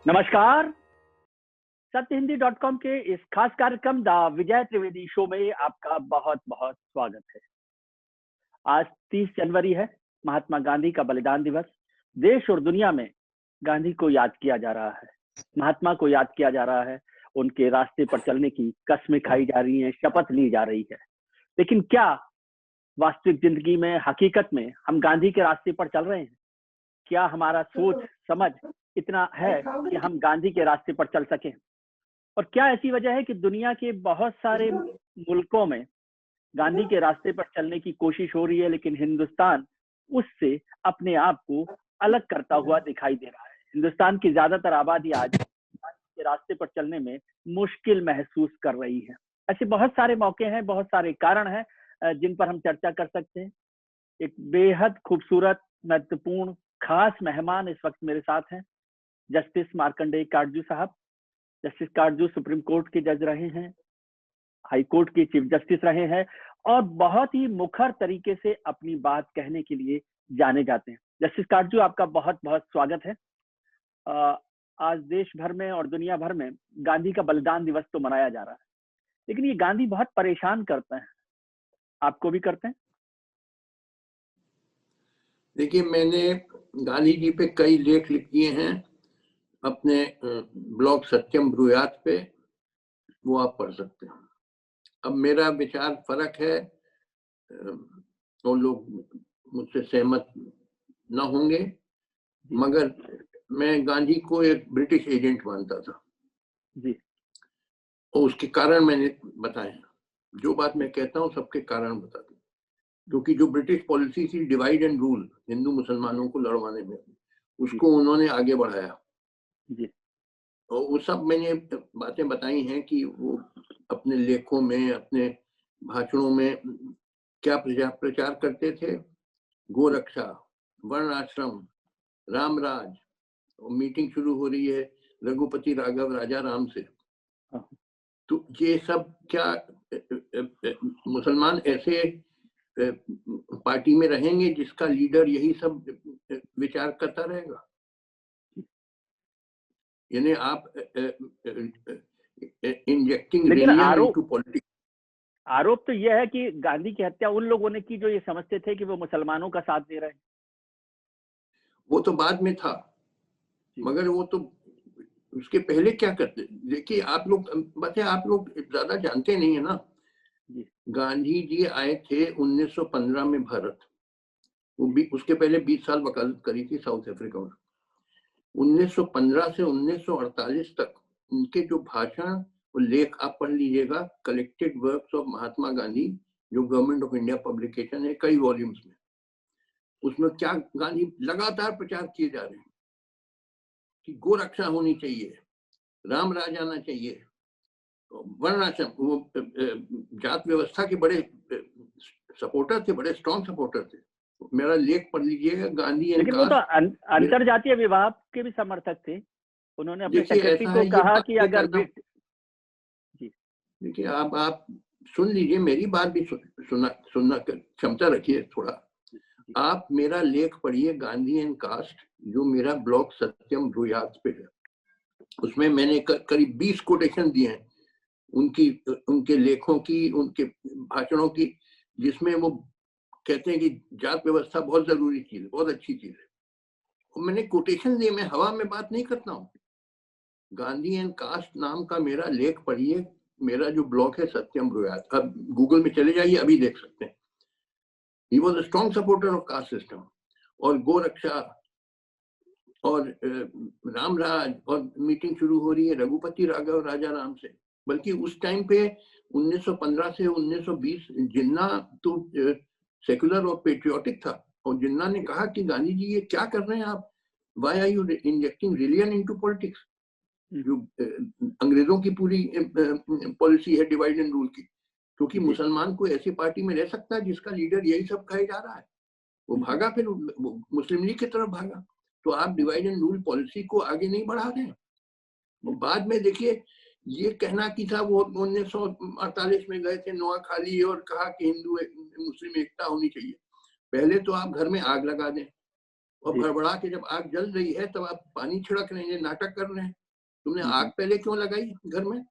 नमस्कार। सत्यहिंदी.com के इस खास कार्यक्रम द विजय त्रिवेदी शो में आपका बहुत बहुत स्वागत है। आज 30 जनवरी है, महात्मा गांधी का बलिदान दिवस। देश और दुनिया में गांधी को याद किया जा रहा है, महात्मा को याद किया जा रहा है, उनके रास्ते पर चलने की कस्में खाई जा रही हैं, शपथ ली जा रही है। लेकिन क्या वास्तविक जिंदगी में, हकीकत में हम गांधी के रास्ते पर चल रहे हैं? क्या हमारा सोच समझ इतना है कि हम गांधी के रास्ते पर चल सकें? और क्या ऐसी वजह है कि दुनिया के बहुत सारे मुल्कों में गांधी के रास्ते पर चलने की कोशिश हो रही है, लेकिन हिंदुस्तान उससे अपने आप को अलग करता हुआ दिखाई दे रहा है। हिंदुस्तान की ज्यादातर आबादी आज गांधी के रास्ते पर चलने में मुश्किल महसूस कर रही है। ऐसे बहुत सारे मौके हैं, बहुत सारे कारण हैं जिन पर हम चर्चा कर सकते हैं। एक बेहद खूबसूरत, महत्वपूर्ण, खास मेहमान इस वक्त मेरे साथ हैं, जस्टिस मार्कंडेय काटजू साहब। जस्टिस काटजू सुप्रीम कोर्ट के जज रहे हैं, हाई कोर्ट के चीफ जस्टिस रहे हैं और बहुत ही मुखर तरीके से अपनी बात कहने के लिए जाने जाते हैं। जस्टिस काटजू, आपका बहुत बहुत स्वागत है। आज देश भर में और दुनिया भर में गांधी का बलिदान दिवस तो मनाया जा रहा है, लेकिन ये गांधी बहुत परेशान करते हैं। आपको भी करते हैं? देखिए, मैंने गांधी जी पे कई लेख लिख दिए हैं अपने ब्लॉग सत्यम ब्रूयात पे, वो आप पढ़ सकते हैं। अब मेरा विचार फर्क है, तो लोग मुझसे सहमत न होंगे, मगर मैं गांधी को एक ब्रिटिश एजेंट मानता था जी। और उसके कारण मैंने बताए। जो बात मैं कहता हूँ सबके कारण बताता हूँ, क्योंकि जो ब्रिटिश पॉलिसी थी डिवाइड एंड रूल, हिंदू मुसलमानों को लड़वाने में, उसको उन्होंने आगे बढ़ाया। जी। और वो सब मैंने बातें बताई हैं कि वो अपने लेखों में, अपने भाषणों में क्या प्रचार करते थे। गोरक्षा, वर्ण आश्रम, रामराज। और मीटिंग शुरू हो रही है रघुपति राघव राजा राम से। तो ये सब क्या मुसलमान ऐसे पार्टी में रहेंगे जिसका लीडर यही सब विचार करता रहेगा? यानी आप इंजेक्टिंग रिलीजन इनटू पॉलिटिक्स। आरोप तो यह है कि गांधी की हत्या उन लोगों ने की जो ये समझते थे कि वो मुसलमानों का साथ दे रहे हैं। वो तो बाद में था, मगर वो तो उसके पहले क्या करते? देखिए, आप लोग बताए, आप लोग ज्यादा जानते नहीं है ना। गांधी जी आए थे 1915 में भारत। वो भी उसके पहले 20 साल वकालत करी थी साउथ अफ्रीका में। 1915 से 1948 तक उनके जो भाषण और लेख आप पढ़ लीजिएगा, collected works of Mahatma Gandhi, जो गवर्नमेंट ऑफ इंडिया पब्लिकेशन है, कई वॉल्यूम्स में। उसमें क्या गांधी लगातार प्रचार किए जा रहे हैं कि गोरक्षा होनी चाहिए, राम राज आना चाहिए, वर्णाश्रम। वो जात व्यवस्था के बड़े सपोर्टर थे, बड़े स्ट्रॉन्ग सपोर्टर थे। मेरा लेख पढ़ लीजिएगा, गांधी एंड लेकिन वो तो अंतरजातीय विवाह के भी समर्थक थे। उन्होंने अपने सेक्रेटरी को कहा कि अगर देखिए, आप सुन लीजिए, मेरी बात भी सुनना क्षमता रखिए थोड़ा। आप मेरा लेख पढ़िए, गांधी एंड कास्ट, जो मेरा ब्लॉग सत्यम ब्रूयात पे है। उसमें मैंने करीब 20 कोटेशन दिए हैं उनके लेखों की, उनके भाषणों की, जिसमें वो कहते हैं कि जात व्यवस्था बहुत जरूरी चीज है, बहुत अच्छी चीज है। और मैंने कोटेशन दिए, मैं हवा में बात नहीं करता हूँ। गांधी एंड कास्ट नाम का मेरा लेख पढ़िए, मेरा जो ब्लॉग है सत्यम ब्रूयात, अब गूगल में चले जाइए, अभी देख सकते हैं। He was a strong supporter of caste system और गोरक्षा और रामराज। और मीटिंग शुरू हो रही है रघुपति राघव राजा राम से। बल्कि उस टाइम पे 1915 से 1920 जिन्ना तो सेकुलर और पेट्रियोटिक था, और जिन्ना ने कहा कि गांधी जी ये क्या कर रहे हैं आप, why are you injecting religion into politics, जो अंग्रेजों की पूरी पॉलिसी है डिवाइड एंड रूल की। क्योंकि मुसलमान को ऐसी पार्टी में रह सकता है जिसका लीडर यही सब कहे जा रहा है। वो भागा, फिर मुस्लिम लीग की तरफ भागा। तो आप डिवाइड एंड रूल पॉलिसी को आगे नहीं बढ़ा रहे हैं। और बाद में देखिए, ये कहना कि था, वो 1948 में गए थे नोआखाली और कहा कि हिंदू मुस्लिम एकता होनी चाहिए। पहले तो आप घर में आग लगा दें, और भड़बड़ा के जब आग जल रही है तब आप पानी छिड़क रहे हैं, नाटक कर रहे हैं। तुमने आग पहले क्यों लगाई घर में?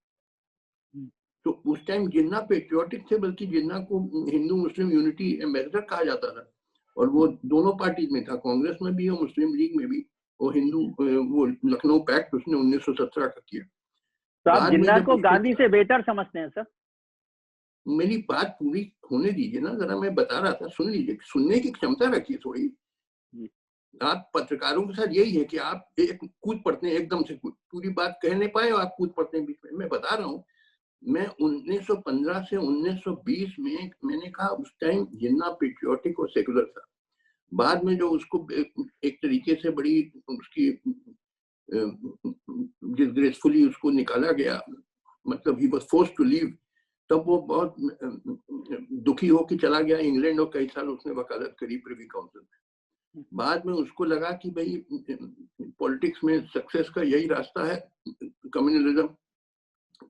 तो उस टाइम जिन्ना पेट्रियोटिक थे, बल्कि जिन्ना को हिंदू मुस्लिम यूनिटी एम्बेसडर कहा जाता था, और वो दोनों पार्टी में था, कांग्रेस में भी और मुस्लिम लीग में भी। वो हिंदू वो लखनऊ पैक्ट उसने 1917 का किया। तो आप जिन्ना को गांधी से बेहतर समझते हैं सर? मेरी बात पूरी होने दीजिए ना जरा, मैं बता रहा था, सुन लीजिए, सुनने की क्षमता रखिए थोड़ी। आप पत्रकारों के साथ यही है कि आप एक कूद पड़ते हैं, एकदम से पूरी बात कह नहीं पाए और आप कूद पड़ते हैं बीच में। मैं बता रहा हूँ, मैं 1915 से 1920 में मैंने कहा उस टाइम जिन्ना पेट्रियोटिक और सेकुलर था। बाद में जो उसको एक तरीके से बड़ी उसकी डिसग्रेसफुली उसको निकाला गया, मतलब he was forced to leave, तब वो बहुत दुखी होकर चला गया इंग्लैंड और कई साल उसने वकालत करी प्रिवी काउंसिल में। बाद में उसको लगा कि भाई पॉलिटिक्स में सक्सेस का यही रास्ता है, कम्युनलिज्म।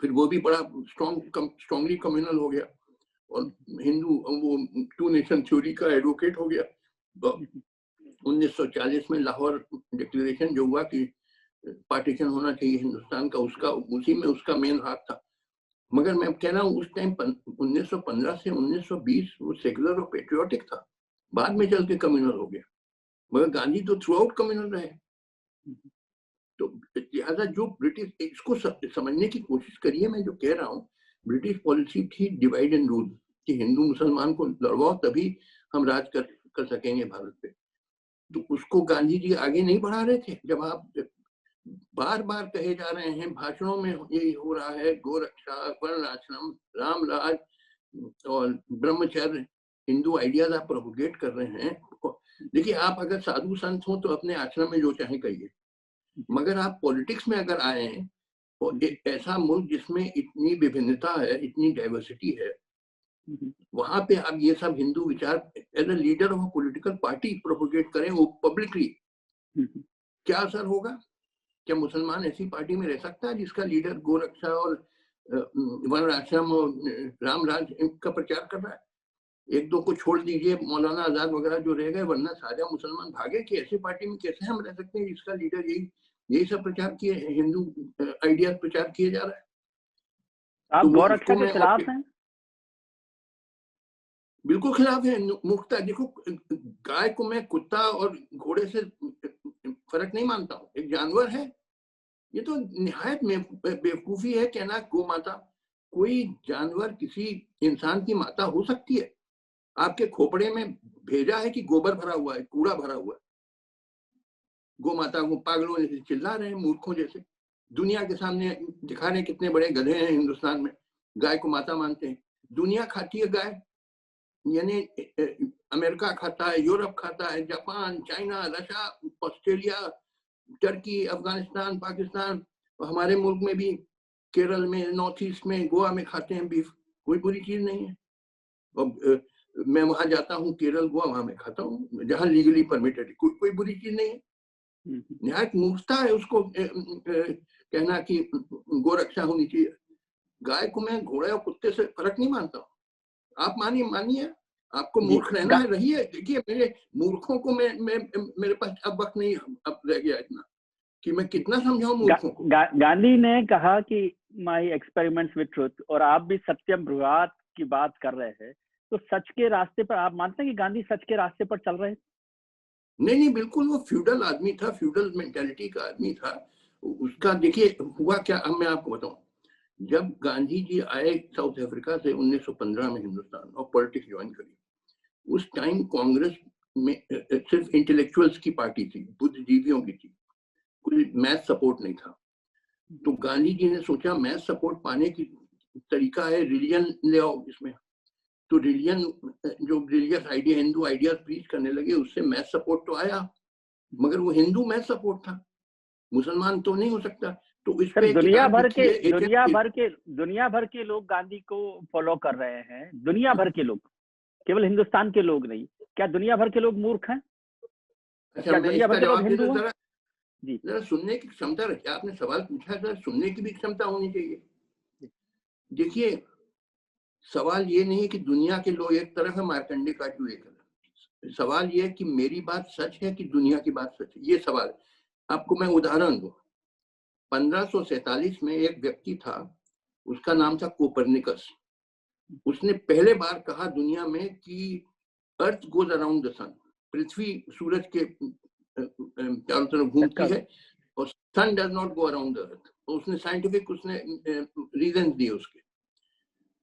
फिर वो भी बड़ा स्ट्रांगली कम्युनल हो गया और हिंदू वो टू नेशन थ्योरी का एडवोकेट हो गया। 1940 में लाहौर डिक्लेरेशन जो हुआ कि पार्टीशन होना चाहिए हिंदुस्तान का, उसका उसी में उसका मेन हाथ था। मगर मैं कह रहा हूँ उस टाइम 1915 से 1920 वो सेकुलर और पेट्रियोटिक था, बाद में चल के कम्युनल हो गया। मगर गांधी तो थ्रू आउट कम्युनल रहे। तो लिहाजा जो ब्रिटिश, इसको समझने की कोशिश करिए। मैं जो कह रहा हूँ, ब्रिटिश पॉलिसी थी डिवाइड एंड रूल, कि हिंदू मुसलमान को लड़वाओ तभी हम राज कर सकेंगे भारत पे। तो उसको गांधी जी आगे नहीं बढ़ा रहे थे। जब आप बार बार कहे जा रहे हैं भाषणों में यही हो रहा है, गोरक्षा, वर्ण आश्रम, रामराज और ब्रह्मचर्य, हिंदू आइडियाज आप प्रोपोगेट कर रहे हैं। देखिए, आप अगर साधु संत हो तो अपने आश्रम में जो चाहे कहिए, मगर आप पॉलिटिक्स में अगर आए हैं और एक ऐसा मुल्क जिसमें इतनी विभिन्नता है, इतनी डाइवर्सिटी है, वहां पे आप ये सब हिंदू विचार as a leader of political party propagate करें वो पब्लिकली, क्या असर होगा? क्या मुसलमान ऐसी पार्टी में रह सकता है जिसका लीडर गोरक्षा और वर्ण आश्रम और रामराज का प्रचार कर रहा है? एक दो को छोड़ दीजिए, मौलाना आजाद वगैरह जो रह गए, वरना सारे मुसलमान भागे। कि ऐसी पार्टी में कैसे हम रह सकते हैं जिसका लीडर यही सब प्रचार किए, हिंदू आइडिया प्रचार किए जा रहा है? आप गोरक्षा के खिलाफ हैं? बिल्कुल खिलाफ है। मुक्ता, देखो, गाय को मैं कुत्ता और घोड़े से फर्क नहीं मानता हूँ, एक जानवर है। ये तो निहायत में बेवकूफी है कहना गौ माता। कोई जानवर किसी इंसान की माता हो सकती है? आपके खोपड़े में भेजा है कि गोबर भरा हुआ है, कूड़ा भरा हुआ है। गौ माता को पागलों जैसे चिल्ला रहे हैं, मूर्खों जैसे। दुनिया के सामने दिखा रहे हैं कितने बड़े गधे हैं हिंदुस्तान में, गाय को माता मानते हैं। दुनिया खाती है गाय, यानी अमेरिका खाता है, यूरोप खाता है, Japan, China, Russia, Australia, Turkey, Afghanistan, Pakistan, हमारे मुल्क में भी केरल में, नॉर्थ ईस्ट में, गोवा में खाते हैं बीफ। कोई बुरी चीज नहीं है। और मैं वहां जाता हूँ केरल, गोवा, वहां मैं खाता हूँ जहां लीगली परमिटेड है। कोई बुरी चीज नहीं है। निहायत मूर्खता है उसको कहना कि गोरक्षा होनी चाहिए। गाय को मैं घोड़े और कुत्ते से फर्क नहीं मानता हूँ। आप मानिए आपको मूर्ख रहना है, रहिए। देखिए, मेरे मूर्खों को मेरे पास अब वक्त नहीं अब रह गया इतना कि मैं कितना समझाऊं मूर्खों को। गांधी ने कहा कि माय एक्सपेरिमेंट्स विद ट्रुथ, और आप भी सत्यम ब्रुवात की बात कर रहे हैं। तो सच के रास्ते पर आप मानते हैं कि गांधी सच के रास्ते पर चल रहे हैं? नहीं, बिल्कुल। वो फ्यूडल आदमी था, फ्यूडल मेंटालिटी का आदमी था उसका। देखिए हुआ क्या, अब मैं आपको बताऊं। जब गांधी जी आए साउथ अफ्रीका से 1915 में हिंदुस्तान और पॉलिटिक्स ज्वाइन करी, उस टाइम कांग्रेस में सिर्फ इंटेलेक्चुअल्स की पार्टी थी, बुद्धिजीवियों की थी, कोई मैथ सपोर्ट नहीं था। तो गांधी जी ने सोचा मैथ सपोर्ट पाने की तरीका है रिलीजन ले आओ इसमें। तो रिलीजन, जो religious idea, Hindu idea preach करने लगे, उससे मैथ सपोर्ट तो आया, मगर वो हिंदू मैथ सपोर्ट था, मुसलमान तो नहीं हो सकता। तो इस पे दुनिया भर के लोग गांधी को फॉलो कर रहे हैं, दुनिया भर के लोग, केवल हिंदुस्तान के लोग नहीं। क्या दुनिया भर के लोग मूर्ख हैं? अच्छा, मैं इसका जवाब दे दूं जरा? जी, जरा सुनने की क्षमता रखिए। आपने सवाल पूछा है, सुनने की भी क्षमता होनी चाहिए। देखिए, सवाल ये नहीं है कि दुनिया के लोग एक तरफ है, मार्कंडे का जो एक तरफ। सवाल ये है कि मेरी बात सच है कि दुनिया की बात सच है, ये सवाल है। आपको मैं उदाहरण दूं, 1547 में एक व्यक्ति था, उसका नाम था कोपरनिकस। उसने पहले बार कहा दुनिया में कि earth goes around the sun, पृथ्वी सूरज के चारों तरफ घूमती है और sun does not go around the earth. तो उसने साइंटिफिक उसने रीजन दिए उसके।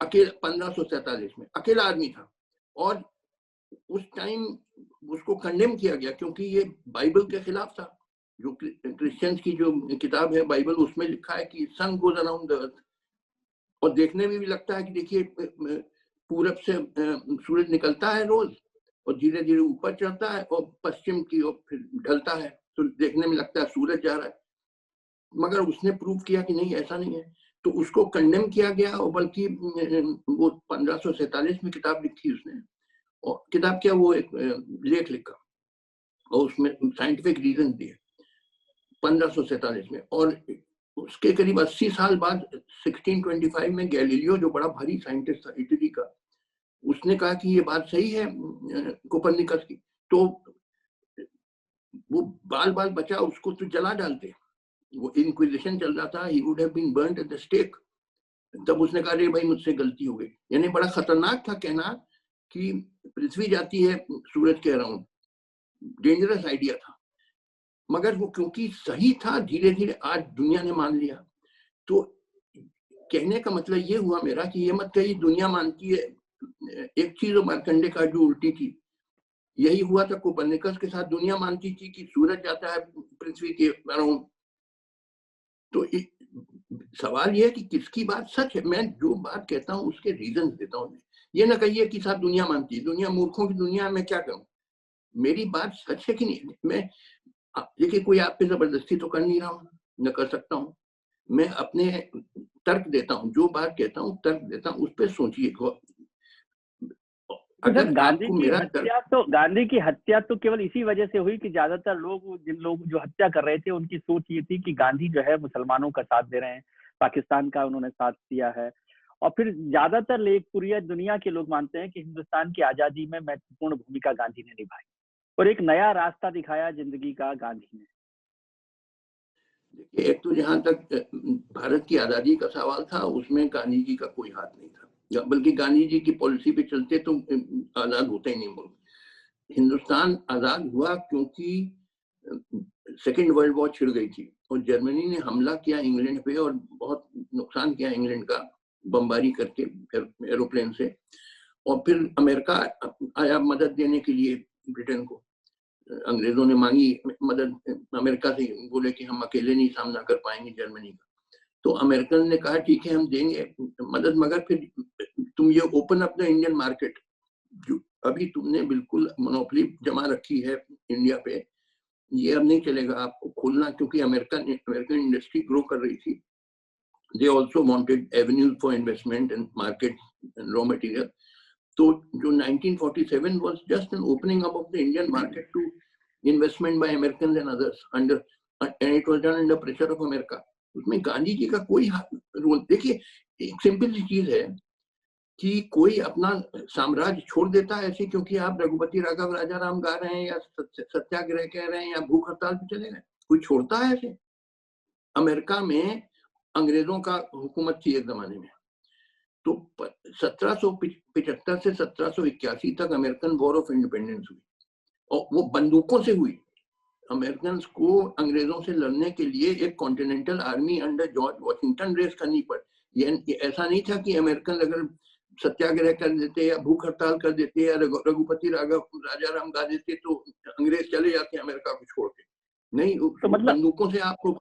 अकेला 1547 में अकेला आदमी था, और उस टाइम उसको कंडेम किया गया क्योंकि ये बाइबल के खिलाफ था। जो क्रिश्चियंस की जो किताब है बाइबल, उसमें लिखा है कि sun goes around the earth, और देखने में भी लगता है कि देखिए पूरब से सूरज निकलता है रोज और धीरे धीरे ऊपर चढ़ता है और पश्चिम की ओर फिर ढलता है, तो देखने में लगता है सूरज जा रहा है। मगर उसने प्रूव किया कि नहीं, ऐसा नहीं है, तो उसको कंडेम किया गया। और बल्कि वो 1547 में किताब लिखी उसने, और किताब क्या, वो एक लेख लिखा और उसमें साइंटिफिक रीजन दिए 1547 में। और उसके करीब 80 साल बाद 1625 में गैलीलियो, जो बड़ा भारी साइंटिस्ट था इटली का, उसने कहा कि ये बात सही है कोपरनिकस की। तो वो बाल बाल बचा, उसको तो जला डालते, वो इंक्विजिशन चल रहा था, he would have been burned at the stake. तब उसने कहा अरे भाई मुझसे गलती हो गई। यानी बड़ा खतरनाक था कहना कि पृथ्वी जाती है सूरज के अराउंड, डेंजरस आइडिया था। मगर वो क्योंकि सही था, धीरे धीरे आज दुनिया ने मान लिया। तो कहने का मतलब ये हुआ मेरा कि ये मत कहिए दुनिया मानती है एक चीज, मार्कंडे का जो उल्टी थी, यही हुआ था कोपरनिकस के साथ। दुनिया मानती थी कि सूरज जाता है पृथ्वी के अराउंड। तो सवाल ये है कि किसकी बात सच है। मैं जो बात कहता हूँ उसके रीजन देता हूँ। ये ना कहिए कि साहब दुनिया मानती है, दुनिया मूर्खों की दुनिया में क्या करूं। मेरी बात सच है कि नहीं। मैं देखिए कोई आप पे जबरदस्ती तो कर नहीं रहा हूँ, न कर सकता हूँ। मैं अपने तर्क देता हूँ, जो बात कहता हूँ तर्क देता हूँ, उस पर सोचिए। अगर आपको मेरा गांधी की हत्या तो केवल इसी वजह से हुई कि ज्यादातर लोग, जिन लोग जो हत्या कर रहे थे, उनकी सोच ये थी कि गांधी जो है मुसलमानों का साथ दे रहे हैं, पाकिस्तान का उन्होंने साथ दिया है। और फिर ज्यादातर पूरी दुनिया के लोग मानते हैं कि हिंदुस्तान की आजादी में महत्वपूर्ण भूमिका गांधी ने निभाई और एक नया रास्ता दिखाया जिंदगी का गांधी ने। देखिए, एक तो जहां तक भारत की आजादी का सवाल था, उसमें गांधी जी का कोई हाथ नहीं था, बल्कि गांधी जी की पॉलिसी पे चलते तो आजाद होता ही नहीं मुल्क। हिंदुस्तान आजाद हुआ क्योंकि सेकेंड वर्ल्ड वॉर छिड़ गई थी और जर्मनी ने हमला किया इंग्लैंड पे और बहुत नुकसान किया इंग्लैंड का, बमबारी करके एरोप्लेन से। और फिर अमेरिका आया मदद देने के लिए ब्रिटेन को। अंग्रेजों ने मांगी मदद अमेरिका से, बोले कि हम अकेले नहीं सामना कर पाएंगे जर्मनी का। तो अमेरिकन ने कहा ठीक है हम देंगे मदद, मगर फिर तुम ये open up the Indian market, जो अभी तुमने बिल्कुल मोनोपोली जमा रखी है इंडिया पे, ये अब नहीं चलेगा, आपको खोलना। क्योंकि अमेरिकन इंडस्ट्री ग्रो कर रही थी। They also wanted avenues for investment and market and raw material. तो जो 1947 was just an opening up of the Indian market to investment by Americans and others and it was done under pressure of America. उसमें गांधी जी का कोई role, देखिए एक simple सी चीज है कि कोई अपना साम्राज्य छोड़ देता है ऐसे क्योंकि आप रघुपति राघव राजा राम गा रहे हैं या सत्याग्रह कह रहे हैं या भूख हड़ताल पे चले गए, कोई छोड़ता है ऐसे। अमेरिका में अंग्रेजों का हुकूमत थी एक जमाने में, तो 1775 से 1781 तक अमेरिकन वॉर ऑफ इंडिपेंडेंस हुई और वो बंदूकों से हुई। अमेरिकन को अंग्रेजों से लड़ने के लिए एक continental army under George Washington raise करनी पड़ी। ये ऐसा नहीं था कि अमेरिकन अगर सत्याग्रह कर देते या भूख हड़ताल कर देते या रघुपति राघव राजा राम गा देते तो अंग्रेज चले जाते अमेरिका को छोड़ के। नहीं, तो मतलब बंदूकों से आपको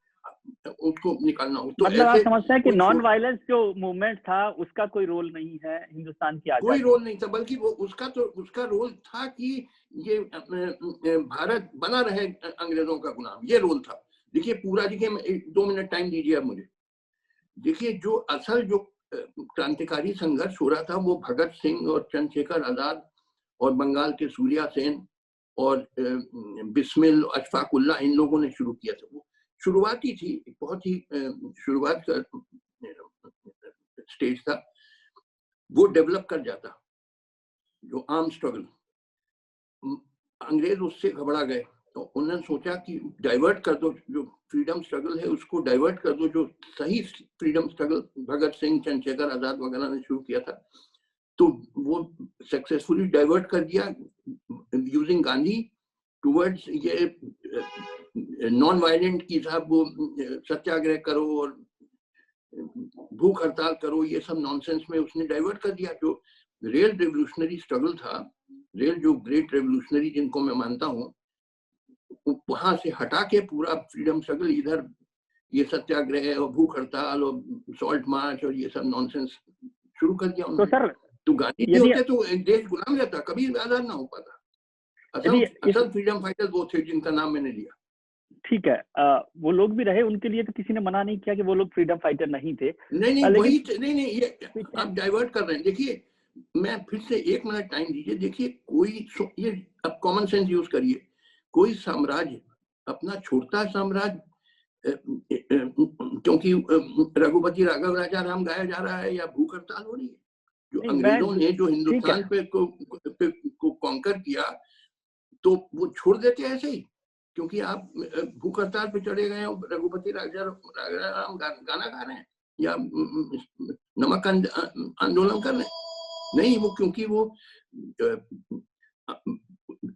उसको निकालना हो। तो मतलब आप समझते हैं कि नॉन वायलेंस जो मूवमेंट था उसका कोई रोल नहीं है हिंदुस्तान की आजादी? कोई रोल नहीं था, बल्कि वो उसका रोल था कि ये भारत बना रहे अंग्रेजों का गुलाम, ये रोल था। देखिए पूरा, देखिए 2 मिनट टाइम दीजिए आप मुझे। देखिए जो असल जो क्रांतिकारी संघर्ष हो रहा था वो भगत सिंह और चंद्रशेखर आजाद और बंगाल के सूर्या सेन और बिस्मिल अशफाकुल्ला, इन लोगों ने शुरू किया था। वो शुरुआती थी, बहुत ही शुरुआत का स्टेज था। वो डेवलप कर जाता जो आर्म स्ट्रगल, अंग्रेज उससे घबरा गए, तो उन्होंने सोचा कि डाइवर्ट कर दो, जो फ्रीडम स्ट्रगल है उसको डाइवर्ट कर दो, जो सही फ्रीडम स्ट्रगल भगत सिंह, चंद्रशेखर आजाद वगैरह ने शुरू किया था, तो वो सक्सेसफुली डाइवर्ट कर दिया यूजिंग गांधी टुवर्ड्स ये नॉन वायलेंट की साहब वो सत्याग्रह करो और भूख हड़ताल करो, ये सब नॉनसेंस में उसने डाइवर्ट कर दिया। जो रियल रेवोल्यूशनरी स्ट्रगल था, रियल जो ग्रेट रेवोल्यूशनरी जिनको मैं मानता हूँ, वहां से हटा के पूरा फ्रीडम स्ट्रगल इधर ये सत्याग्रह और भूख हड़ताल और सॉल्ट मार्च और ये सब नॉनसेंस शुरू कर दिया उन्होंने। तो सर तो गांधी जी होते तो एक देश गुलाम रहता, कभी आजाद ना हो पाता। असल फ्रीडम फाइटर वो थे जिनका नाम मैंने लिया। ठीक है, वो लोग भी रहे, उनके लिए तो किसी ने मना नहीं किया कि वो लोग फ्रीडम फाइटर नहीं थे। नहीं वही नहीं ये आप डाइवर्ट कर रहे हैं। देखिए मैं फिर से 1 मिनट टाइम दीजिए। देखिए कोई ये अब कॉमन सेंस यूज करिए, कोई साम्राज्य अपना छोड़ता साम्राज्य क्योंकि रघुपति राघव राजा राम गाया जा रहा है या भूख हड़ताल हो रही है? जो अंग्रेजों ने जो हिंदुस्तान पे को कॉन्कर किया, तो वो छोड़ देते ऐसे ही क्योंकि आप भूख हड़ताल पे चढ़े गए हो, रघुपति राजा राम गाना गा रहे हैं या नमक आंदोलन कर रहे हैं? नहीं, वो क्योंकि वो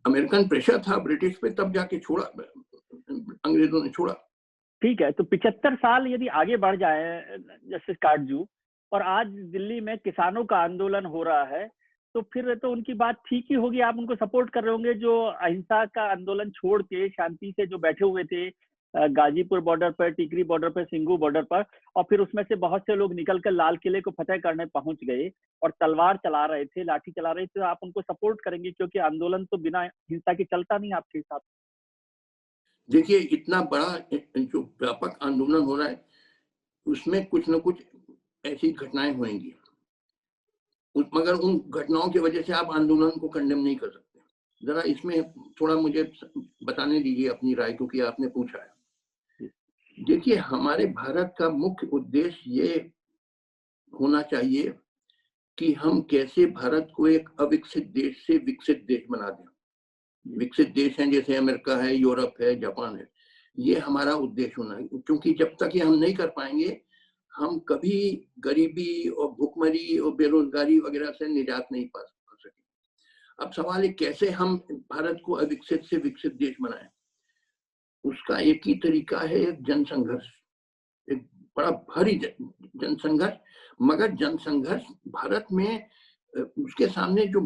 अमेरिकन प्रेशर था ब्रिटिश पे, तब जाके छोड़ा, अंग्रेजों ने छोड़ा। ठीक है, तो 75 साल यदि आगे बढ़ जाए जस्टिस काटजू, और आज दिल्ली में किसानों का आंदोलन हो रहा है, तो फिर तो उनकी बात ठीक ही होगी, आप उनको सपोर्ट कर रहे होंगे, जो अहिंसा का आंदोलन छोड़ के शांति से जो बैठे हुए थे गाजीपुर बॉर्डर पर, टिकरी बॉर्डर पर, सिंगू बॉर्डर पर, और फिर उसमें से बहुत से लोग निकलकर लाल किले को फतेह करने पहुंच गए और तलवार चला रहे थे, लाठी चला रहे थे, तो आप उनको सपोर्ट करेंगे क्योंकि आंदोलन तो बिना हिंसा के चलता नहीं आपके हिसाब से? देखिए इतना बड़ा जो व्यापक आंदोलन हो रहा है उसमें कुछ न कुछ ऐसी घटनाएं होंगी, मगर उन घटनाओं की वजह से आप आंदोलन को कंडेम नहीं कर सकते। जरा इसमें थोड़ा मुझे बताने दीजिए अपनी राय, क्योंकि आपने पूछा है। देखिए हमारे भारत का मुख्य उद्देश्य ये होना चाहिए कि हम कैसे भारत को एक अविकसित देश से विकसित देश बना दें। विकसित देश हैं जैसे अमेरिका है, यूरोप है, जापान है, ये हमारा उद्देश्य होना है, क्योंकि जब तक ये हम नहीं कर पाएंगे हम कभी गरीबी और भुखमरी और बेरोजगारी वगैरह से निजात नहीं पा सके। अब सवाल है कैसे हम भारत को अविकसित से विकसित देश बनाएं। उसका एक ही तरीका है, एक जनसंघर्ष, एक बड़ा भारी जनसंघर्ष। मगर जनसंघर्ष भारत में उसके सामने जो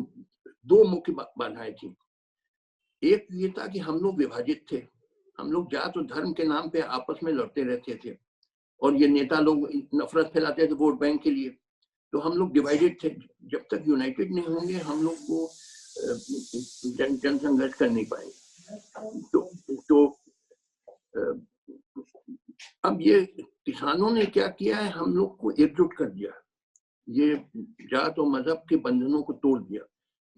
2 मुख्य बाधाएं थी। एक ये था कि हम लोग विभाजित थे, हम लोग जात और धर्म के नाम पे आपस में लड़ते रहते थे और ये नेता लोग नफरत फैलाते थे वोट बैंक के लिए, तो हम लोग डिवाइडेड थे। जब तक यूनाइटेड नहीं होंगे हम लोग वो जनसंघर्ष कर नहीं पाएंगे। तो अब ये किसानों ने क्या किया है, हम लोग को एकजुट कर दिया, ये जात और मजहब के बंधनों को तोड़ दिया।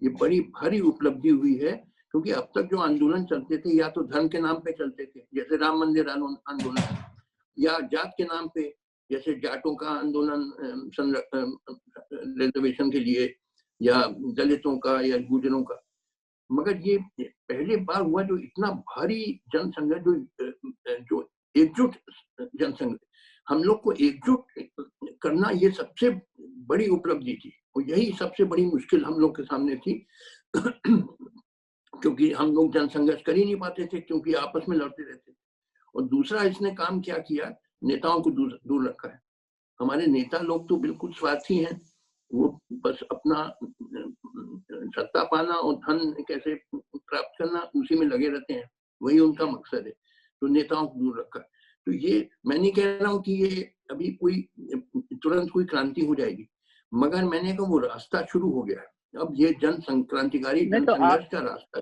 ये बड़ी भारी उपलब्धि हुई है, क्योंकि अब तक जो आंदोलन चलते थे या तो धर्म के नाम पे चलते थे, जैसे राम मंदिर आंदोलन, या जात के नाम पे जैसे जाटों का आंदोलन रिजर्वेशन के लिए, या दलितों का या गुजरों का। मगर ये पहली बार हुआ जो इतना भारी जनसंघर्ष, जो एकजुट जनसंघर्ष, हम लोग को एकजुट करना ये सबसे बड़ी उपलब्धि थी और यही सबसे बड़ी मुश्किल हम लोग के सामने थी क्योंकि हम लोग जनसंघर्ष कर ही नहीं पाते थे क्योंकि आपस में लड़ते रहते थे। और दूसरा इसने काम क्या किया, नेताओं को दूर रखा है। हमारे नेता लोग तो बिल्कुल स्वार्थी हैं, वो बस अपना सत्ता पाना और धन कैसे प्राप्त करना उसी में लगे रहते हैं, वही उनका मकसद है। तो नेताओं को दूर रखा। तो ये मैं नहीं कह रहा हूँ कि ये अभी कोई तुरंत कोई क्रांति हो जाएगी, मगर मैंने कहा वो रास्ता शुरू हो गया है। अब ये क्रांतिकारी जनसंघर्ष का रास्ता।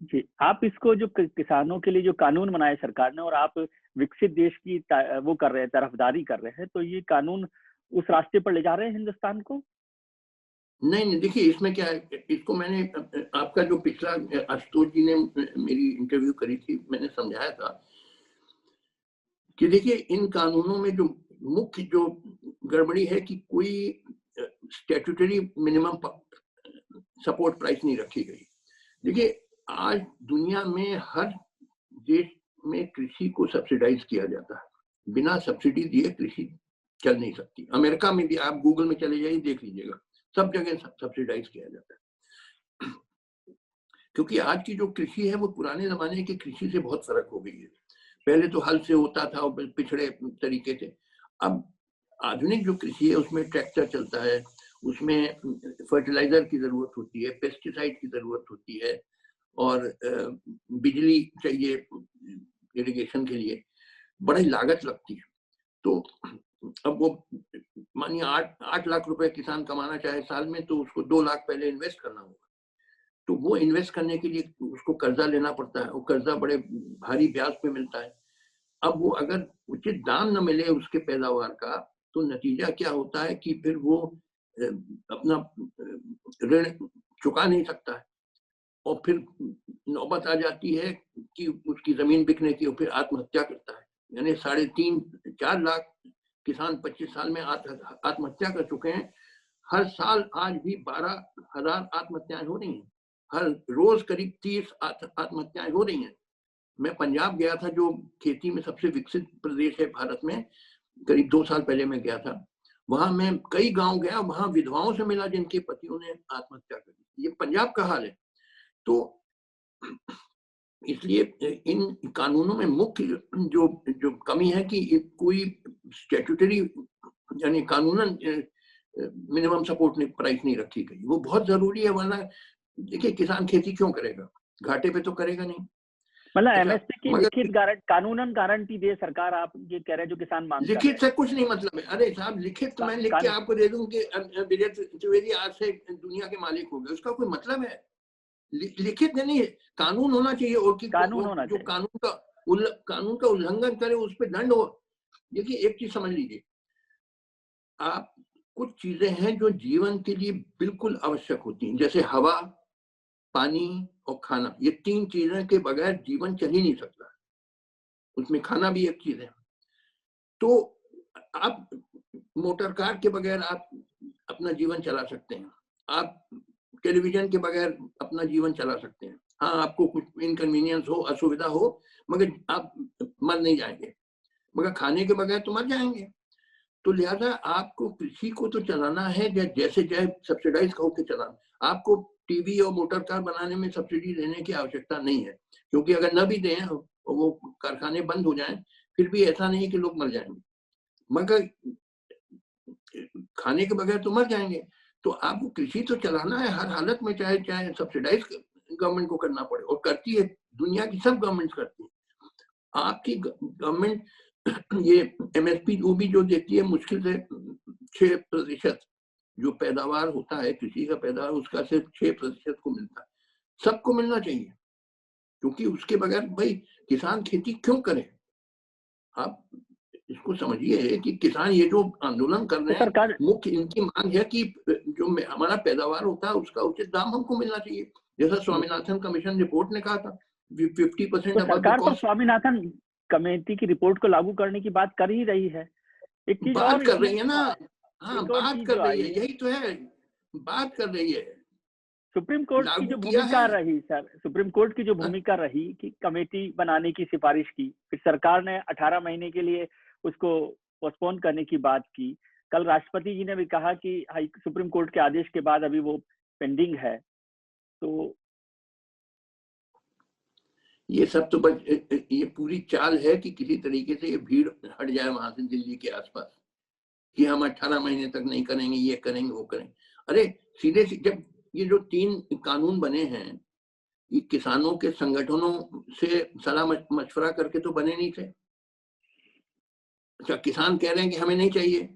जी, आप इसको जो किसानों के लिए जो कानून बनाए सरकार ने और आप विकसित देश की वो कर रहे हैं, तरफदारी कर रहे हैं, तो ये कानून उस रास्ते पर ले जा रहे हैं हिंदुस्तान को? नहीं, देखिए इसमें क्या है, इसको मैंने आपका जो पिछला आशुतोष जी ने मेरी इंटरव्यू करी थी, मैंने समझाया था कि देखिए इन कानूनों में जो मुख्य जो गड़बड़ी है कि कोई स्टैट्यूटरी मिनिमम सपोर्ट प्राइस नहीं रखी गई। देखिए आज दुनिया में हर देश में कृषि को सब्सिडाइज किया जाता है। बिना सब्सिडी दिए कृषि चल नहीं सकती। अमेरिका में भी आप गूगल में चले जाइए, देख लीजिएगा, सब जगह सब्सिडाइज किया जाता है। क्योंकि आज की जो कृषि है वो पुराने जमाने की कृषि से बहुत फर्क हो गई है। पहले तो हल से होता था और पिछड़े तरीके थे। अब आधुनिक जो कृषि है उसमें ट्रैक्टर चलता है, उसमें फर्टिलाइजर की जरूरत होती है, पेस्टिसाइड की जरूरत होती है, और बिजली चाहिए इरिगेशन के लिए, बड़ी लागत लगती है। तो अब वो मानिए 8 लाख रुपए किसान कमाना चाहे साल में, तो उसको 2 लाख पहले इन्वेस्ट करना होगा। तो वो इन्वेस्ट करने के लिए उसको कर्जा लेना पड़ता है, और कर्जा बड़े भारी ब्याज पे मिलता है। अब वो अगर उचित दाम न मिले उसके पैदावार का, तो नतीजा क्या होता है कि फिर वो अपना ऋण चुका नहीं सकता है, और फिर नौबत आ जाती है कि उसकी जमीन बिकने की, और फिर आत्महत्या करता है। यानी 3.5-4 लाख किसान 25 साल में आत्महत्या कर चुके हैं। हर साल आज भी 12,000 आत्महत्याएं हो रही हैं। हर रोज करीब 30 आत्महत्याएं हो रही हैं। मैं पंजाब गया था, जो खेती में सबसे विकसित प्रदेश है भारत में, करीब 2 साल पहले मैं गया था। वहां मैं कई गांव गया, वहां विधवाओं से मिला जिनके पतियों ने आत्महत्या कर दी। ये पंजाब का हाल है। तो इसलिए इन कानूनों में मुख्य जो कमी है कि कोई स्टैट्यूटरी यानी कानूनन मिनिमम सपोर्ट प्राइस नहीं रखी गई। वो बहुत जरूरी है, वरना देखिए किसान खेती क्यों करेगा, घाटे पे तो करेगा नहीं। मतलब एमएसपी की लिखित कानूनन गारंटी दे सरकार, आप ये कह रहे हैं जो किसान मांग लिखित से कुछ नहीं मतलब है। अरे साहब, लिखित तो मैं लिख के आपको दे दूं कि विजय त्रिवेदी आज से दुनिया के मालिक हो गए, उसका कोई मतलब है? लिखित नहीं है, कानून होना चाहिए। और कि जो कानून का उल्लंघन करे उस पर दंड हो। देखिए एक चीज समझ लीजिए, आप कुछ चीजें हैं जो जीवन के लिए बिल्कुल आवश्यक होती हैं, जैसे हवा, पानी और खाना। ये 3 चीजें के बगैर जीवन चल ही नहीं सकता। उसमें खाना भी एक चीज है। तो आप मोटर कार के बगैर आप अपना जीवन चला सकते हैं, आप टेलीविजन के बगैर अपना जीवन चला सकते हैं। हाँ, आपको कुछ इनकन्वीनियंस हो, असुविधा हो, मगर आप मर नहीं जाएंगे। मगर खाने के बगैर तो मर जाएंगे। तो लिहाजा आपको कृषि को तो चलाना है, जैसे चाहे सब्सिडाइज होकर चलाना। आपको टीवी और मोटर कार बनाने में सब्सिडी देने की आवश्यकता नहीं है, क्योंकि अगर न भी दें और वो कारखाने बंद हो जाएं, फिर भी ऐसा नहीं है कि लोग मर जाएंगे, मगर खाने के बगैर तो मर जाएंगे। तो आपको कृषि तो चलाना है हर हालत में, चाहे चाहे सब्सिडाइज गवर्नमेंट को करना पड़े, और करती है, दुनिया की सब गवर्नमेंट करती है। आपकी गवर्नमेंट ये एमएसपी जो देती है, मुश्किल से 6% जो पैदावार होता है कृषि का पैदावार, उसका सिर्फ 6% को मिलता है। सबको मिलना चाहिए, क्योंकि उसके बगैर भाई किसान खेती क्यों करे? आप इसको समझिए कि किसान ये जो आंदोलन कर रहे हैं, मुख्य इनकी मांग है कि जो हमारा पैदावार होता है उसका उचित दाम हमको मिलना चाहिए। जैसा स्वामीनाथन कमीशन रिपोर्ट ने कहा था, 50% सरकार तो स्वामीनाथन कमेटी की रिपोर्ट को लागू करने की बात कर ही रही है। एक चीज बात और कर रही है ना, हाँ बात कर रही है, यही तो है, बात कर रही है। सुप्रीम कोर्ट की जो भूमिका रही सर, सुप्रीम कोर्ट की जो भूमिका रही कि कमेटी बनाने की सिफारिश की, फिर सरकार ने 18 महीने के लिए उसको पोस्टपोन करने की बात की। कल राष्ट्रपति जी ने भी कहा कि सुप्रीम कोर्ट के आदेश के बाद अभी वो पेंडिंग है। तो ये सब तो बस ये पूरी चाल है कि किसी तरीके से ये भीड़ हट जाए वहां से दिल्ली के आसपास, कि हम 18 महीने तक नहीं करेंगे, ये करेंगे, वो करेंगे। अरे सीधे जब ये जो 3 कानून बने हैं, ये किसानों के संगठनों से सलाह मशवरा करके तो बने नहीं थे। अच्छा, किसान कह रहे हैं कि हमें नहीं चाहिए।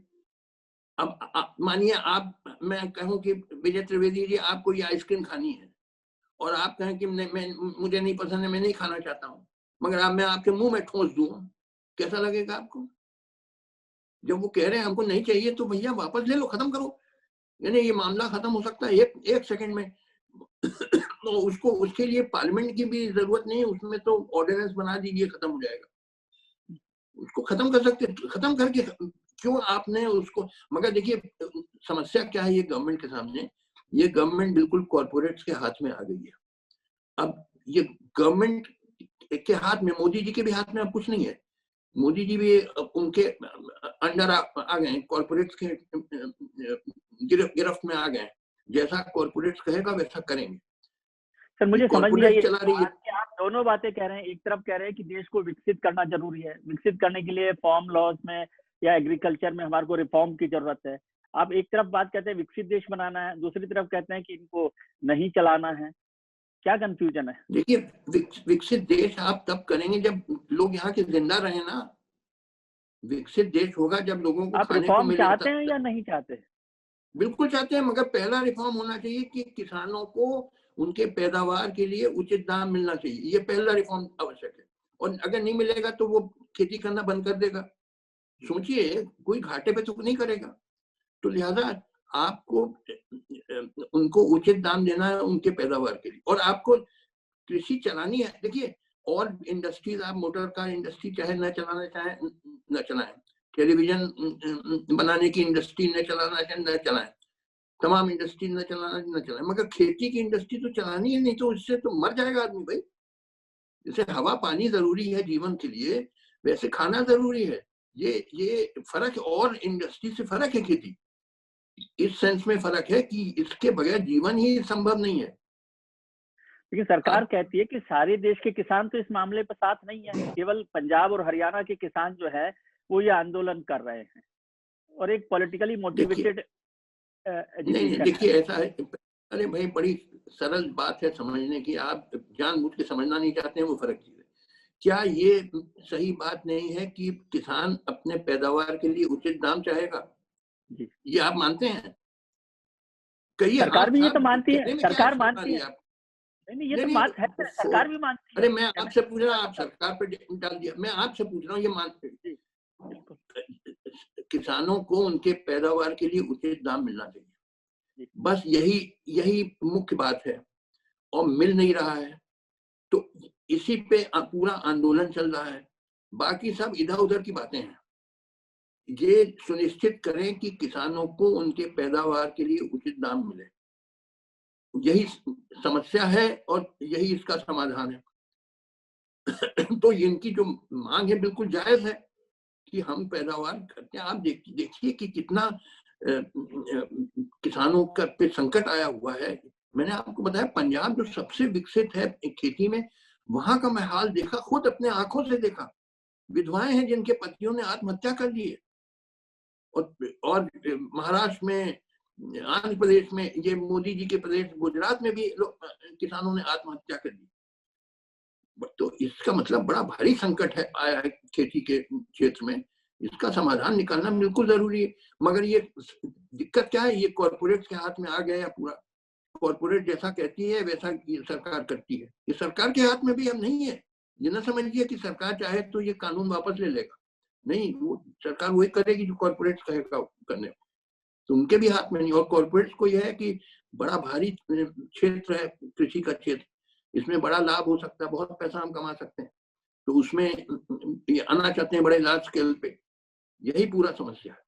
अब मानिए आप, मैं कहूं कि विजय त्रिवेदी जी आपको ये आइसक्रीम खानी है, और आप कहें कि मुझे नहीं पसंद है, मैं नहीं खाना चाहता हूँ, मगर मैं आपके मुंह में ठोस दूं, कैसा लगेगा आपको? जब वो कह रहे हैं हमको नहीं चाहिए, तो भैया वापस ले लो, खत्म करो। यानी ये मामला खत्म हो सकता है एक सेकंड में। तो उसको, उसके लिए पार्लियामेंट की भी जरूरत नहीं है, उसमें तो ऑर्डिनेंस बना दीजिए, खत्म हो जाएगा। उसको खत्म कर सकते, खत्म करके क्यों आपने उसको? मगर देखिए समस्या क्या है ये गवर्नमेंट के सामने, ये गवर्नमेंट बिल्कुल कॉर्पोरेट्स के हाथ में आ गई है। अब ये गवर्नमेंट के हाथ में, मोदी जी के भी हाथ में अब कुछ नहीं है। मोदी जी भी उनके अंडर आ गए, कॉर्पोरेट्स के गिरफ्त में आ गए। जैसा कॉर्पोरेट्स कहेगा वैसा करेंगे। सर मुझे समझ नहीं आई चला रही है। आप दोनों बातें कह रहे हैं। एक तरफ कह रहे हैं कि देश को विकसित करना जरूरी है, विकसित करने के लिए फार्म लॉज में या एग्रीकल्चर में हमारे को रिफॉर्म की जरूरत है। आप एक तरफ बात कहते हैं विकसित देश बनाना है, दूसरी तरफ कहते हैं कि इनको नहीं चलाना है। क्या कंफ्यूजन है? देखिए, विकसित देश आप तब करेंगे जब लोग यहाँ के जिंदा रहे ना। विकसित देश होगा जब लोगों को आप खाने को रिफॉर्म मिलेगा। चाहते हैं या नहीं चाहते? बिल्कुल चाहते हैं, मगर पहला रिफॉर्म होना चाहिए कि किसानों को उनके पैदावार के लिए उचित दाम मिलना चाहिए। ये पहला रिफॉर्म आवश्यक है। और अगर नहीं मिलेगा तो वो खेती करना बंद कर देगा। सोचिए, कोई घाटे पे तो नहीं करेगा। तो लिहाजा आपको उनको उचित दाम देना है उनके पैदावार के लिए, और आपको कृषि चलानी है। देखिए, और इंडस्ट्रीज, आप मोटर कार इंडस्ट्री चाहे न चलाना चाहे न चलाएं, टेलीविजन बनाने की इंडस्ट्री न चलाना चाहे न चलाएं, तमाम इंडस्ट्री न चलाना न चलाएं, मगर खेती की इंडस्ट्री तो चलानी है, नहीं तो इससे तो मर जाएगा आदमी भाई। जैसे हवा पानी जरूरी है जीवन के लिए, वैसे खाना जरूरी है। ये फर्क, और इंडस्ट्री से फर्क है खेती। इस सेंस में फर्क है कि इसके बगैर जीवन ही संभव नहीं है। लेकिन सरकार कहती है कि सारे देश के किसान तो इस मामले पर साथ नहीं है, केवल पंजाब और हरियाणा के किसान जो है वो ये आंदोलन कर रहे हैं, और एक पॉलिटिकली मोटिवेटेड नहीं, देखिए ऐसा है। अरे भाई, बड़ी सरल बात है समझने की। आप जानबूझ के समझना नहीं चाहते हैं, वो फर्क चीज है। क्या ये सही बात नहीं है कि किसान अपने पैदावार के लिए उचित दाम चाहेगा? ये आप मानते हैं? कहिए। सरकार भी ये तो मानती है, सरकार मानती है। आप नहीं, ये तो बात है, सरकार भी मानती है। अरे मैं आपसे पूछ रहा हूँ, आप सरकार पे डाल दिया। मैं आपसे पूछ रहा हूँ, ये मानते किसानों को उनके पैदावार के लिए उचित दाम मिलना चाहिए। बस यही मुख्य बात है, और मिल नहीं रहा है। तो इसी पे पूरा आंदोलन चल रहा है। बाकी सब इधर उधर की बातें हैं। ये सुनिश्चित करें कि किसानों को उनके पैदावार के लिए उचित दाम मिले। यही समस्या है और यही इसका समाधान है। तो इनकी जो मांग है बिल्कुल जायज है कि हम पैदावार करते हैं। आप देखिए कि कितना किसानों का पे संकट आया हुआ है। मैंने आपको बताया, पंजाब जो सबसे विकसित है खेती में, वहां का मैं हाल देखा, खुद अपने आंखों से देखा। विधवाएं हैं जिनके पतियों ने आत्महत्या कर ली है। और महाराष्ट्र में, आंध्र प्रदेश में, ये मोदी जी के प्रदेश गुजरात में भी किसानों ने आत्महत्या कर दी। तो इसका मतलब बड़ा भारी संकट है आया है खेती के क्षेत्र में। इसका समाधान निकालना बिल्कुल जरूरी है। मगर ये दिक्कत क्या है, ये कॉर्पोरेट के हाथ में आ गया। पूरा कॉर्पोरेट जैसा कहती है वैसा ये सरकार करती है। ये सरकार के हाथ में भी अब नहीं है। ये ना समझिए कि सरकार चाहे तो ये कानून वापस ले लेगा। नहीं, वो सरकार वही करेगी जो कॉर्पोरेट कहेगा करने। तो उनके भी हाथ में नहीं। और कॉर्पोरेट्स को यह है कि बड़ा भारी क्षेत्र है कृषि का क्षेत्र, इसमें बड़ा लाभ हो सकता है, बहुत पैसा हम कमा सकते हैं। तो उसमें ये आना चाहते हैं बड़े लार्ज स्केल पे। यही पूरा समस्या है।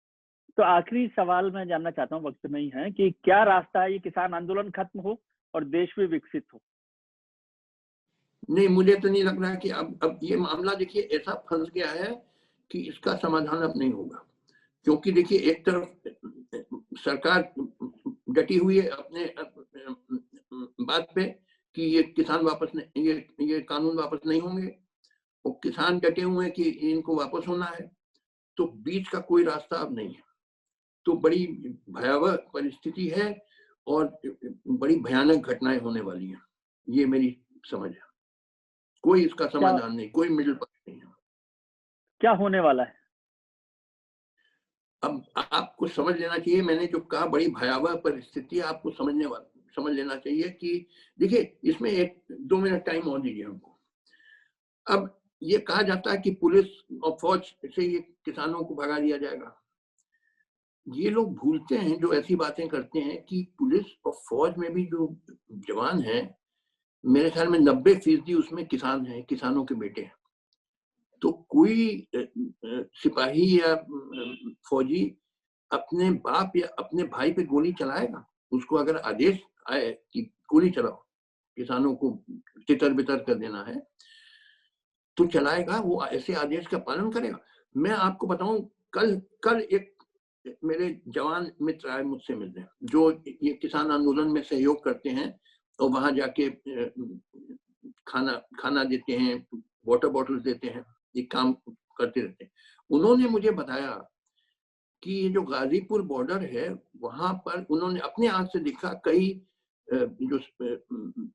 तो आखिरी सवाल मैं जानना चाहता हूँ, वक्त नहीं है, कि क्या रास्ता है ये किसान आंदोलन खत्म हो और देश भी विकसित हो? नहीं, मुझे तो नहीं लग रहा है कि अब ये मामला देखिए ऐसा फंस गया है कि इसका समाधान अब नहीं होगा। क्योंकि देखिए, एक तरफ सरकार डटी हुई है अपने बात पे कि ये किसान वापस नहीं, ये कानून वापस नहीं होंगे, और किसान डटे हुए हैं कि इनको वापस होना है। तो बीच का कोई रास्ता अब नहीं है। तो बड़ी भयावह परिस्थिति है और बड़ी भयानक घटनाएं होने वाली हैं। ये मेरी समझ है। कोई इसका समाधान नहीं, कोई मिडिल पॉइंट नहीं है। क्या होने वाला है? अब आपको समझ लेना चाहिए, मैंने जो कहा बड़ी भयावह परिस्थिति, आपको समझ लेना चाहिए कि देखिए, इसमें 1-2 मिनट टाइम और दीजिए हमको। अब ये कहा जाता है कि पुलिस और फौज से ये किसानों को भगा दिया जाएगा। ये लोग भूलते हैं जो ऐसी बातें करते हैं कि पुलिस और फौज में भी जो जवान हैं, मेरे ख्याल में 90% उसमें किसान हैं, किसानों के बेटे हैं। तो कोई सिपाही या फौजी अपने बाप या अपने भाई पे गोली चलाएगा? उसको अगर आदेश आए कि गोली चलाओ, किसानों को तितर बितर कर देना है, तो चलाएगा, वो ऐसे आदेश का पालन करेगा। मैं आपको बताऊं, कल कल एक मेरे जवान मित्र आए मुझसे मिलने, जो ये किसान आंदोलन में सहयोग करते हैं और वहां जाके खाना देते हैं, वाटर बॉटल देते हैं, ये काम करते रहते हैं। उन्होंने मुझे बताया कि ये जो गाजीपुर बॉर्डर है, वहां पर उन्होंने अपने आंख से देखा, कई जो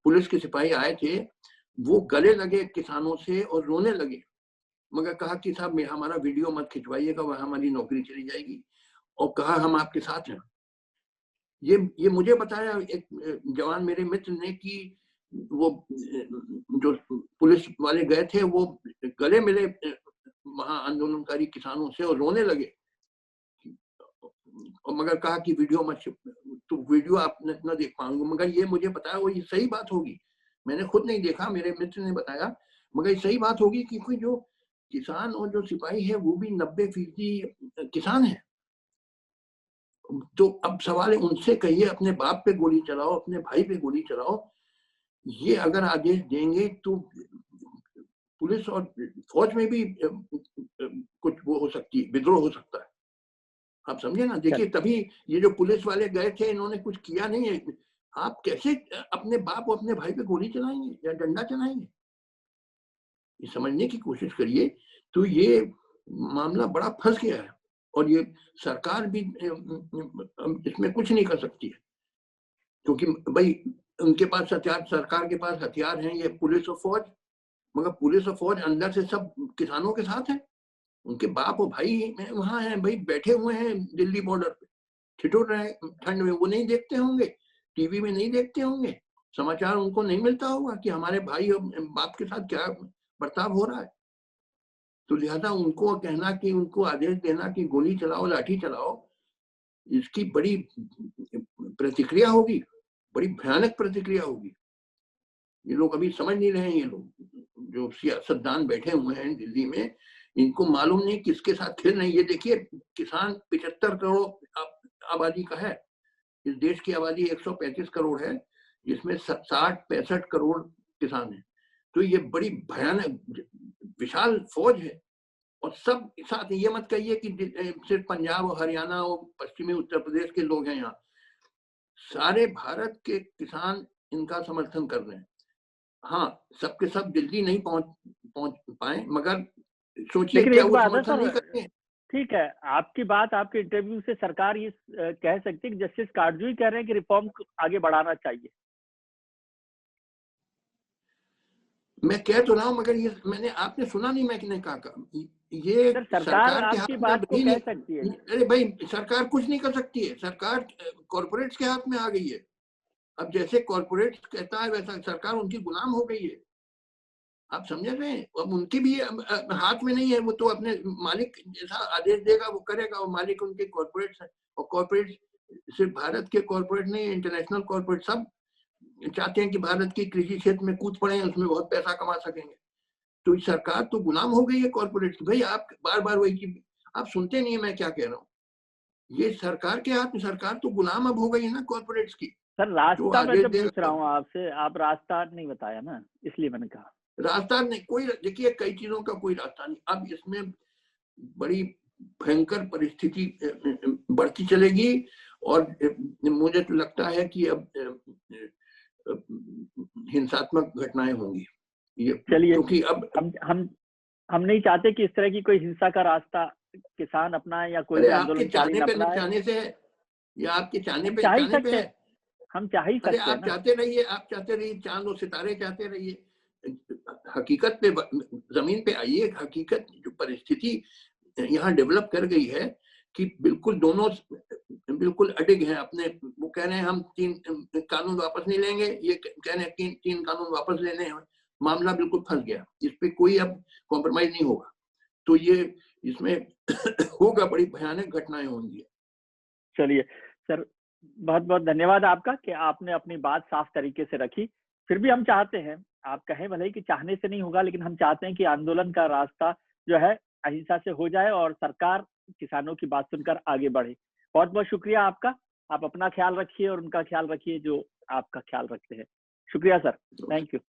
पुलिस के सिपाही आए थे, वो गले लगे किसानों से और रोने लगे, मगर कहा कि साहब हमारा वीडियो मत खिंचवाइएगा, वह हमारी नौकरी चली जाएगी, और कहा हम आपके साथ हैं। ये मुझे बताया एक जवान मेरे मित्र ने कि वो जो पुलिस वाले गए थे, वो गले मिले वहां आंदोलनकारी किसानों से और रोने लगे, और मगर कहा कि वीडियो मत, तो वीडियो आप न देख पाऊंगे। मगर ये मुझे बताया वो ये सही बात होगी, मैंने खुद नहीं देखा, मेरे मित्र ने बताया, मगर ये सही बात होगी, क्योंकि जो किसान और जो सिपाही है वो भी 90% किसान है। तो अब सवाल है, उनसे कहिए अपने बाप पे गोली चलाओ, अपने भाई पे गोली चलाओ, ये अगर आदेश देंगे तो पुलिस और फौज में भी कुछ वो हो सकती है, विद्रोह हो सकता है। आप समझे ना? देखिए, तभी ये जो पुलिस वाले गए थे, इन्होंने कुछ किया नहीं है। आप कैसे अपने बाप और अपने भाई पे गोली चलाएंगे या डंडा चलाएंगे? ये समझने की कोशिश करिए। तो ये मामला बड़ा फंस गया है, और ये सरकार भी इसमें कुछ नहीं कर सकती है, क्योंकि भाई उनके पास हथियार, सरकार के पास हथियार हैं, ये पुलिस और फौज, मगर पुलिस और फौज अंदर से सब किसानों के साथ है, उनके बाप और भाई वहां हैं, भाई बैठे हुए हैं दिल्ली बॉर्डर पे, ठिठुर रहे हैं ठंड में। वो नहीं देखते होंगे, टीवी में नहीं देखते होंगे, समाचार उनको नहीं मिलता होगा कि हमारे भाई और बाप के साथ क्या बर्ताव हो रहा है। तो लिहाजा उनको कहना कि उनको आदेश देना कि गोली चलाओ, लाठी चलाओ, इसकी बड़ी प्रतिक्रिया होगी, बड़ी भयानक प्रतिक्रिया होगी। ये लोग अभी समझ नहीं रहे हैं, ये लोग जो सियासतदान बैठे हुए हैं दिल्ली में, इनको मालूम नहीं किसके साथ खेल रहे हैं। ये देखिए, किसान 75 करोड़ आबादी का है, इस देश की आबादी 135 करोड़ है, जिसमें 60-65 करोड़ किसान हैं। तो ये बड़ी भयानक विशाल फौज है, और सब साथ। ये मत कहिए कि सिर्फ पंजाब और हरियाणा और पश्चिमी उत्तर प्रदेश के लोग हैं यहाँ, सारे भारत के किसान इनका समर्थन कर रहे हैं। हाँ, सबके सब दिल्ली नहीं पहुंच पाए, मगर सोचिए क्या वो समर्थन नहीं करते हैं? ठीक है, आपकी बात, आपके इंटरव्यू से सरकार ये कह सकती है कि जस्टिस काटजू ही कह रहे हैं कि रिफॉर्म आगे बढ़ाना चाहिए। मैं कह तो रहा हूं, मगर ये मैंने, आपने सुना नहीं मैंने कहा, ये सरकार के हाथ में को कह सकती है। अरे भाई, सरकार कुछ नहीं कर सकती है, सरकार कॉर्पोरेट्स के हाथ में आ गई है। अब जैसे कॉर्पोरेट कहता है वैसा सरकार उनकी गुलाम हो गई है। आप समझ रहे हैं? अब उनके भी हाथ में नहीं है, वो तो अपने मालिक जैसा आदेश देगा वो करेगा, और मालिक उनके कॉर्पोरेट्स है। और कॉर्पोरेट सिर्फ भारत के कॉर्पोरेट नहीं, इंटरनेशनल कॉर्पोरेट सब चाहते हैं कि भारत की कृषि क्षेत्र में कूद पड़े, उसमें बहुत पैसा कमा सकेंगे। तो सरकार तो गुलाम हो गई है कॉर्पोरेट की। भाई आप बार बार वही चीज, आप सुनते नहीं है मैं क्या कह रहा हूँ। ये सरकार के हाथ में, सरकार तो गुलाम अब हो गई है ना कॉर्पोरेट्स की। सर रास्ता मैं तो पूछ रहा हूँ आपसे, आप रास्ता नहीं बताया ना, इसलिए मैंने कहा। रास्ता नहीं कोई, देखिए कई चीजों का कोई रास्ता नहीं। अब इसमें बड़ी भयंकर परिस्थिति बढ़ती चलेगी, और मुझे तो लगता है कि अब हिंसात्मक घटनाएं होंगी। ये चलिए, क्योंकि अब हम नहीं चाहते कि इस तरह की कोई हिंसा का रास्ता किसान अपनाए या कोई आंदोलनकारी अपनाए। चाहने से है या आपके चाहने पे है? हम चाह ही सकते हैं। आप चाहते रहिए, आप चाहते रहिए, चांद और सितारे चाहते रहिए, हकीकत पे जमीन पे आइए। हकीकत जो परिस्थिति यहाँ डेवलप कर गई है कि बिल्कुल दोनों बिल्कुल अडिग हैं अपने। वो कह रहे हैं हम 3 कानून वापस नहीं लेंगे, ये कह रहे हैं 3 कानून वापस लेने हैं। मामला बिल्कुल फंस गया, इस पे कोई अब कॉम्प्रोमाइज नहीं होगा। तो ये इसमें होगा, बड़ी भयानक घटनाएं होंगी। चलिए सर, बहुत बहुत धन्यवाद आपका कि आपने अपनी बात साफ तरीके से रखी। फिर भी हम चाहते हैं, आप कहें भले कि चाहने से नहीं होगा, लेकिन हम चाहते हैं कि आंदोलन का रास्ता जो है अहिंसा से हो जाए और सरकार किसानों की बात सुनकर आगे बढ़े। बहुत बहुत शुक्रिया आपका। आप अपना ख्याल रखिए और उनका ख्याल रखिए जो आपका ख्याल रखते हैं। शुक्रिया सर, थैंक यू।